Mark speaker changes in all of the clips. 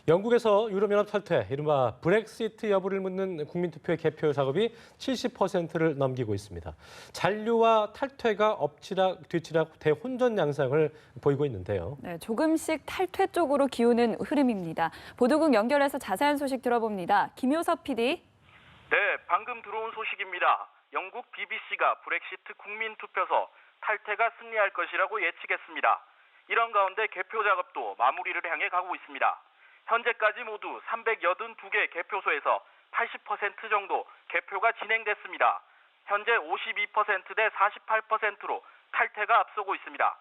Speaker 1: 영국에서 유럽연합 탈퇴, 이른바 브렉시트 여부를 묻는 국민투표의 개표 작업이 70%를 넘기고 있습니다. 잔류와 탈퇴가 엎치락 뒤치락 대혼전 양상을 보이고 있는데요.
Speaker 2: 네, 조금씩 탈퇴 쪽으로 기우는 흐름입니다. 보도국 연결해서 자세한 소식 들어봅니다. 김효섭 PD.
Speaker 3: 네, 방금 들어온 소식입니다. 영국 BBC가 브렉시트 국민투표서 탈퇴가 승리할 것이라고 예측했습니다. 이런 가운데 개표 작업도 마무리를 향해 가고 있습니다. 현재까지 모두 382개 개표소에서 80% 정도 개표가 진행됐습니다. 현재 52%대 48%로 탈퇴가 앞서고 있습니다.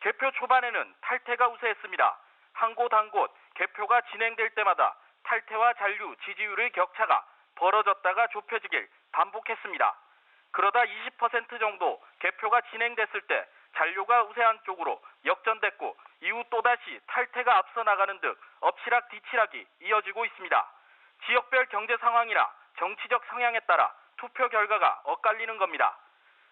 Speaker 3: 개표 초반에는 탈퇴가 우세했습니다. 한 곳 한 곳 개표가 진행될 때마다 탈퇴와 잔류 지지율의 격차가 벌어졌다가 좁혀지길 반복했습니다. 그러다 20% 정도 개표가 진행됐을 때 잔류가 우세한 쪽으로 역전됐고 이후 또다시 탈퇴가 앞서 나가는 등 엎치락 뒤치락이 이어지고 있습니다. 지역별 경제 상황이나 정치적 성향에 따라 투표 결과가 엇갈리는 겁니다.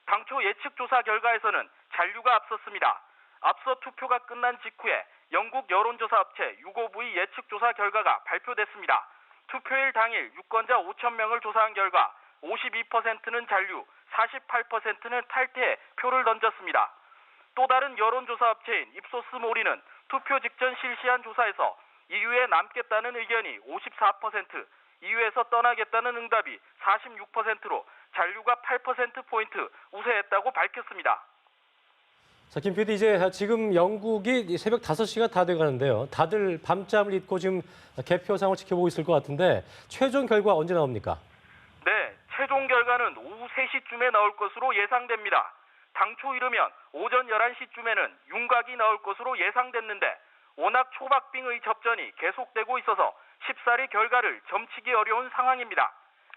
Speaker 3: 당초 예측 조사 결과에서는 잔류가 앞섰습니다. 앞서 투표가 끝난 직후에 영국 여론조사 업체 유고브의 예측 조사 결과가 발표됐습니다. 투표일 당일 유권자 5천 명을 조사한 결과 52%는 잔류, 48%는 탈퇴에 표를 던졌습니다. 또 다른 여론조사 업체인 입소스 모리는 투표 직전 실시한 조사에서 EU에 남겠다는 의견이 54%, EU에서 떠나겠다는 응답이 46%로 잔류가 8%포인트 우세했다고 밝혔습니다.
Speaker 1: 자, 김 PD, 지금 영국이 새벽 5시가 다 돼가는데요. 다들 밤잠을 잊고 지금 개표 상황을 지켜보고 있을 것 같은데 최종 결과 언제 나옵니까?
Speaker 3: 네, 최종 결과는 오후 3시쯤에 나올 것으로 예상됩니다. 당초 이르면 오전 11시쯤에는 윤곽이 나올 것으로 예상됐는데 워낙 초박빙의 접전이 계속되고 있어서 쉽사리 결과를 점치기 어려운 상황입니다.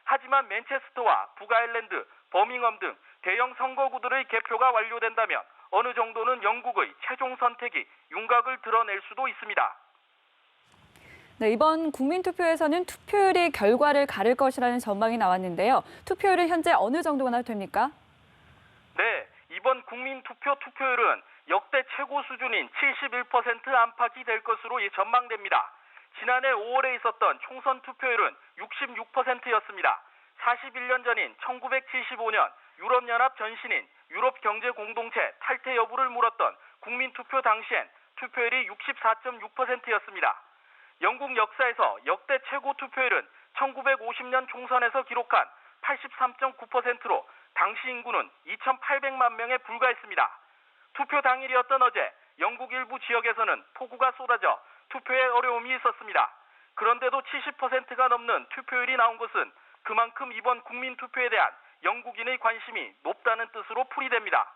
Speaker 3: 하지만 맨체스터와 북아일랜드, 버밍엄 등 대형 선거구들의 개표가 완료된다면 어느 정도는 영국의 최종 선택이 윤곽을 드러낼 수도 있습니다.
Speaker 2: 네, 이번 국민투표에서는 투표율이 결과를 가를 것이라는 전망이 나왔는데요. 투표율은 현재 어느 정도나 됩니까?
Speaker 3: 네, 이번 국민투표 투표율은 역대 최고 수준인 71% 안팎이 될 것으로 전망됩니다. 지난해 5월에 있었던 총선 투표율은 66%였습니다. 41년 전인 1975년 유럽연합 전신인 유럽경제공동체 탈퇴 여부를 물었던 국민투표 당시엔 투표율이 64.6%였습니다. 영국 역사에서 역대 최고 투표율은 1950년 총선에서 기록한 83.9%로 당시 인구는 2,800만 명에 불과했습니다. 투표 당일이었던 어제 영국 일부 지역에서는 폭우가 쏟아져 투표에 어려움이 있었습니다. 그런데도 70%가 넘는 투표율이 나온 것은 그만큼 이번 국민투표에 대한 영국인의 관심이 높다는 뜻으로 풀이됩니다.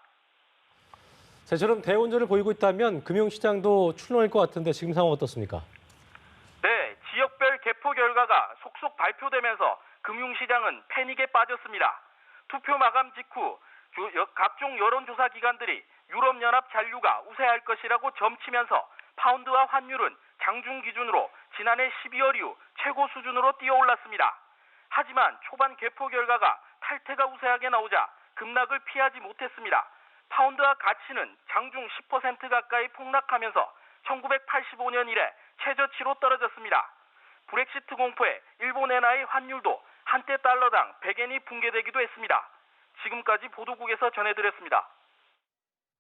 Speaker 1: 저처럼 대혼전을 보이고 있다면 금융시장도 출렁일 것 같은데 지금 상황 어떻습니까?
Speaker 3: 네, 지역별 개표 결과가 속속 발표되면서 금융시장은 패닉에 빠졌습니다. 투표 마감 직후 각종 여론조사 기관들이 유럽연합 잔류가 우세할 것이라고 점치면서 파운드와 환율은 장중 기준으로 지난해 12월 이후 최고 수준으로 뛰어올랐습니다. 하지만 초반 개표 결과가 탈퇴가 우세하게 나오자 급락을 피하지 못했습니다. 파운드와 가치는 장중 10% 가까이 폭락하면서 1985년 이래 최저치로 떨어졌습니다. 브렉시트 공포에 일본 엔화의 환율도 한때 달러당 100엔이 붕괴되기도 했습니다. 지금까지 보도국에서 전해드렸습니다.